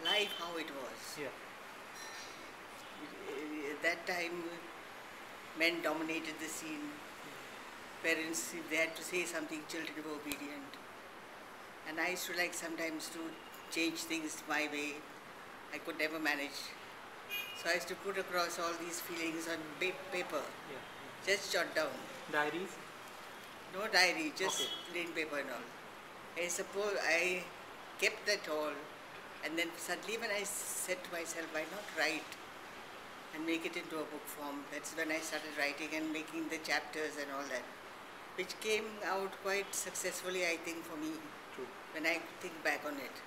life how it was. Yeah. At that time, men dominated the scene. Parents, if they had to say something, children were obedient. And I used to like sometimes to change things my way. I could never manage. So I used to put across all these feelings on paper, Yeah. just jot down. Diaries? No diary, just Okay. plain paper and all. I suppose I kept that all, and then suddenly when I said to myself, why not write and make it into a book form? That's when I started writing and making the chapters and all that, which came out quite successfully, I think, for me, True. when I think back on it.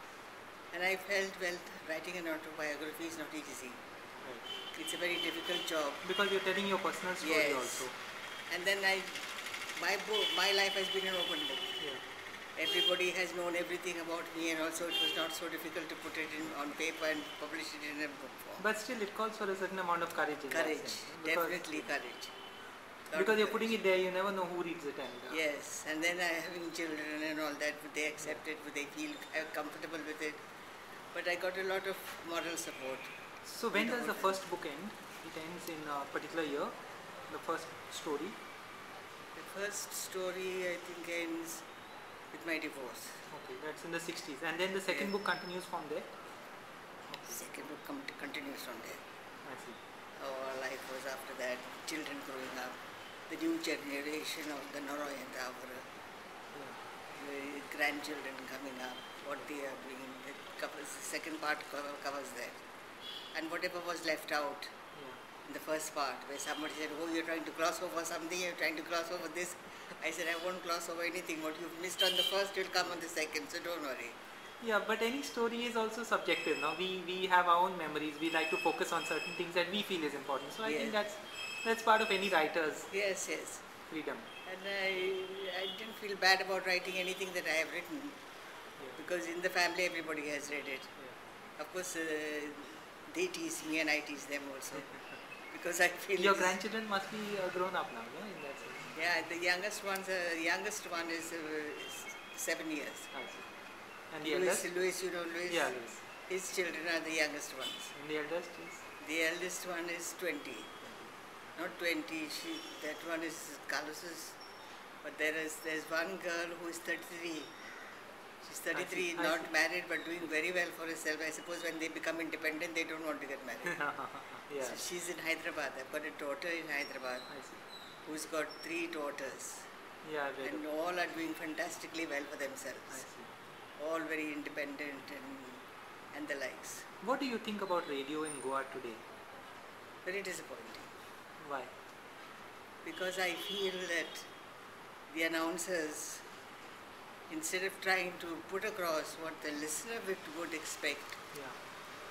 And I felt, well, writing an autobiography is not easy. Right. It's a very difficult job. Because you're telling your personal story Yes. also. And then my life has been an open book. Yeah. Everybody has known everything about me, and also it was not so difficult to put it on paper and publish it in a book form. But still, it calls for a certain amount of courage in that Courage, sense, definitely courage. Because you're putting it there, you never know who reads it. And Yes, and then having children and all that, would they accept it? Would they feel comfortable with it? But I got a lot of moral support. So when does the first book end? It ends in a particular year, the first story. The first story, I think, ends with my divorce. Okay, that's in the 60s. And then the second book continues from there? The second book continues from there. I see. How our life was after that, children growing up, the new generation of the Imelda Tavora, the grandchildren coming up, what they are doing. The second part covers that. And whatever was left out in the first part, where somebody said, oh, you're trying to gloss over something, you're trying to gloss over this. I said, I won't gloss over anything. What you've missed on the first will come on the second, so don't worry. Yeah, but any story is also subjective. Now we have our own memories. We like to focus on certain things that we feel is important. So I think that's part of any writer's freedom. And I didn't feel bad about writing anything that I have written, because in the family everybody has read it. Of course, they tease me and I tease them also, because I feel your grandchildren must be grown up now, no? In that sense. Yeah, the youngest one is 7 years. I see. And the eldest? Louis, you know Louis? Yeah, Louis. His children are the youngest ones. And the eldest is? The eldest one is 20. Not 20, that one is Carlos's. But there's one girl who is 33. She's 33, not married, but doing very well for herself. I suppose when they become independent, they don't want to get married. Yeah. So she's in Hyderabad. I've got a daughter in Hyderabad who's got 3 daughters. Yeah, and all are doing fantastically well for themselves. All very independent and the likes. What do you think about radio in Goa today? Very disappointing. Why? Because I feel that the announcers, instead of trying to put across what the listener would expect,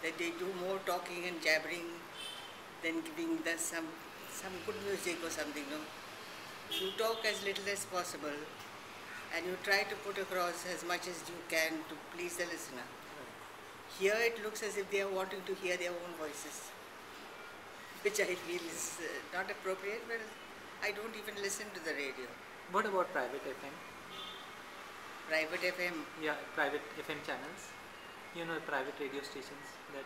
that they do more talking and jabbering than giving some good music or something. No? You talk as little as possible and you try to put across as much as you can to please the listener. Here it looks as if they are wanting to hear their own voices, which I feel is not appropriate. Well, I don't even listen to the radio. What about private FM? Private FM? Yeah, private FM channels. You know, private radio stations that...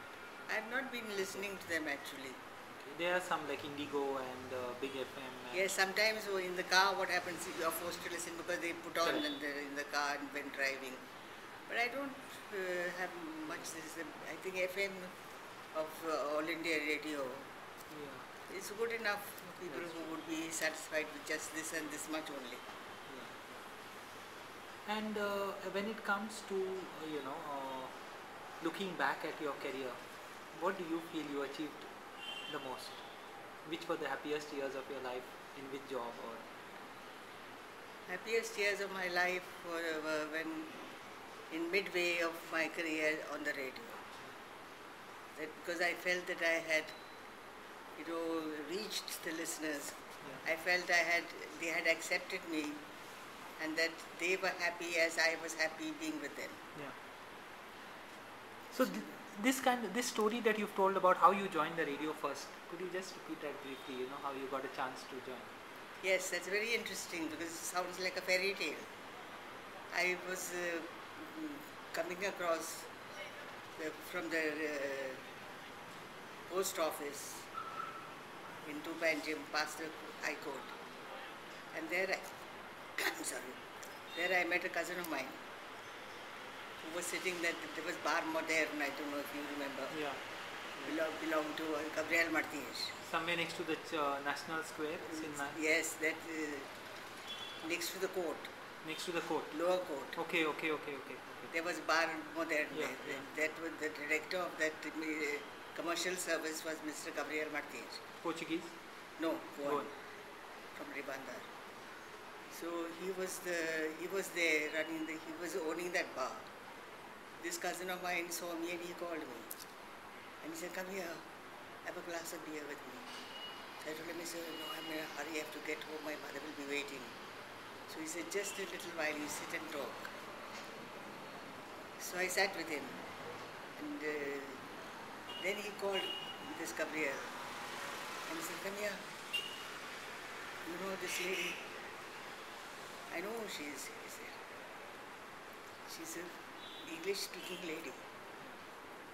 I have not been listening to them actually. Okay. There are some like Indigo and Big FM. Yes, sometimes in the car what happens is you are forced to listen because they put on in the car and when driving. But I don't have much. I think FM of All India Radio is good enough for people who would be satisfied with just this and this much only. And when it comes to, looking back at your career, what do you feel you achieved the most? Which were the happiest years of your life, in which job or? Happiest years of my life were when in midway of my career on the radio. Because I felt that I had, reached the listeners. I felt they had accepted me and that they were happy as I was happy being with them. So this story that you've told about how you joined the radio first, could you just repeat that briefly, how you got a chance to join? Yes, that's very interesting because it sounds like a fairy tale. I was coming across from the post office into Panjim past the High Court. And there I met a cousin of mine who was sitting there. There was Bar Modern, I don't know if you remember. Yeah. Belonged to Gabriel Martínez. Somewhere next to the National Square? Yes, that next to the court. Next to the court? Lower court. Okay. There was Bar Modern there. That was the director of that commercial service was Mr. Gabriel Martínez. Portuguese? No, Goan. From Ribandar. So he was there running he was owning that bar. This cousin of mine saw me and he called me. And he said, come here, have a glass of beer with me. So I told him, he said, no, I'm in a hurry, I have to get home, my mother will be waiting. So he said, just a little while, you sit and talk. So I sat with him. And then he called this Gabriel. And he said, come here. You know this lady? I know who she is, he said. She's an English-speaking lady.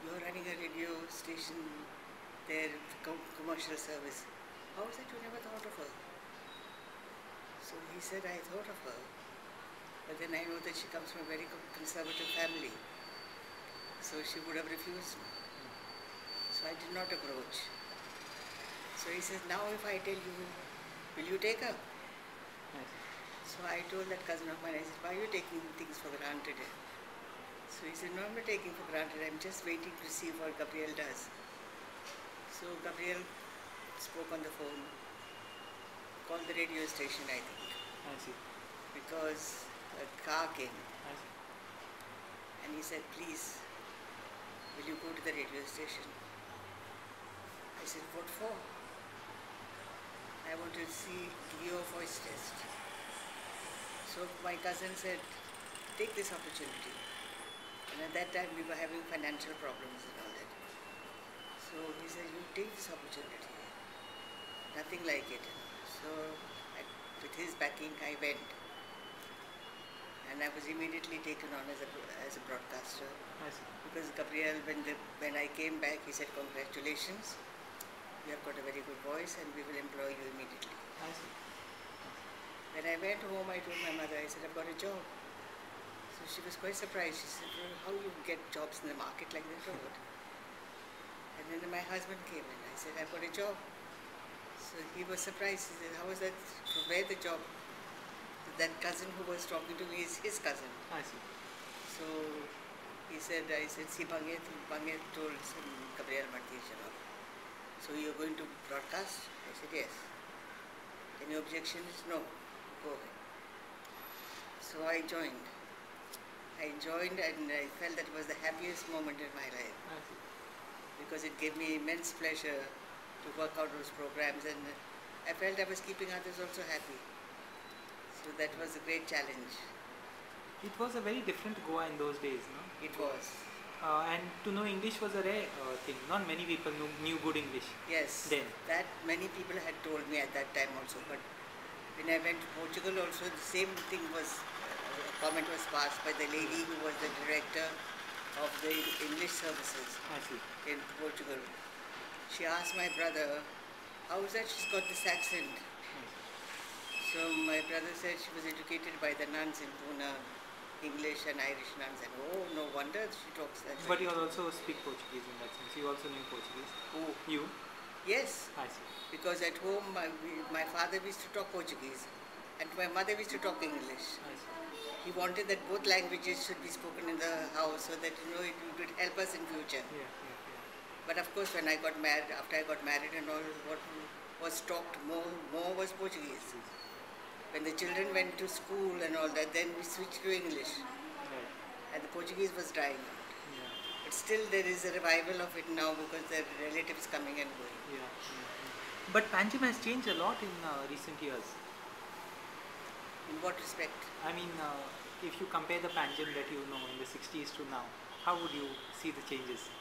You're running a radio station there, commercial service. How is it you never thought of her? So he said, I thought of her. But then I know that she comes from a very conservative family. So she would have refused me. So I did not approach. So he says, now if I tell you, will you take her? Yes. So I told that cousin of mine, I said, why are you taking things for granted? So he said, no, I'm not taking for granted. I'm just waiting to see what Gabriel does. So Gabriel spoke on the phone, called the radio station, I think. I see. Because a car came. I see. And he said, please, will you go to the radio station? I said, what for? I want to give you a voice test. So my cousin said, take this opportunity. And at that time we were having financial problems and all that. So he said, you take this opportunity. Nothing like it. So with his backing I went. And I was immediately taken on as a broadcaster. I see. Because Gabriel, when I came back, he said, congratulations. You have got a very good voice and we will employ you immediately. I see. When I went home, I told my mother, I said, I've got a job. So she was quite surprised. She said, well, how you get jobs in the market like that or what? And then my husband came in. I said, I've got a job. So he was surprised. He said, how is that? From where the job? That cousin who was talking to me is his cousin. I see. So he said, I said, see, Banget told some Gabriel Martínez. So you're going to broadcast? I said, yes. Any objections? No. Go ahead. So I joined. And I felt that was the happiest moment in my life. Because it gave me immense pleasure to work out those programs, and I felt I was keeping others also happy. So that was a great challenge. It was a very different Goa in those days, no? It was. And to know English was a rare thing. Not many people knew good English. Yes. Then. That many people had told me at that time also. But when I went to Portugal also, the same thing was, a comment was passed by the lady who was the director of the English services. I see. In Portugal. She asked my brother, how is that she's got this accent? So my brother said she was educated by the nuns in Pune, English and Irish nuns, and oh, no wonder she talks that way. But you also speak Portuguese in that sense. You also knew Portuguese. Who? You? Yes. I see. Because at home, my father used to talk Portuguese, and my mother used to talk English. I see. He wanted that both languages should be spoken in the house, so that it would help us in future. Yeah. But of course, when I got married, after I got married and all, what was talked more was Portuguese. When the children went to school and all that, then we switched to English. Right. And the Portuguese was dying out. Yeah. But still there is a revival of it now because there are relatives coming and going. Yeah. But Panjim has changed a lot in recent years. In what respect? I mean, if you compare the Panjim that you know in the 60s to now, how would you see the changes?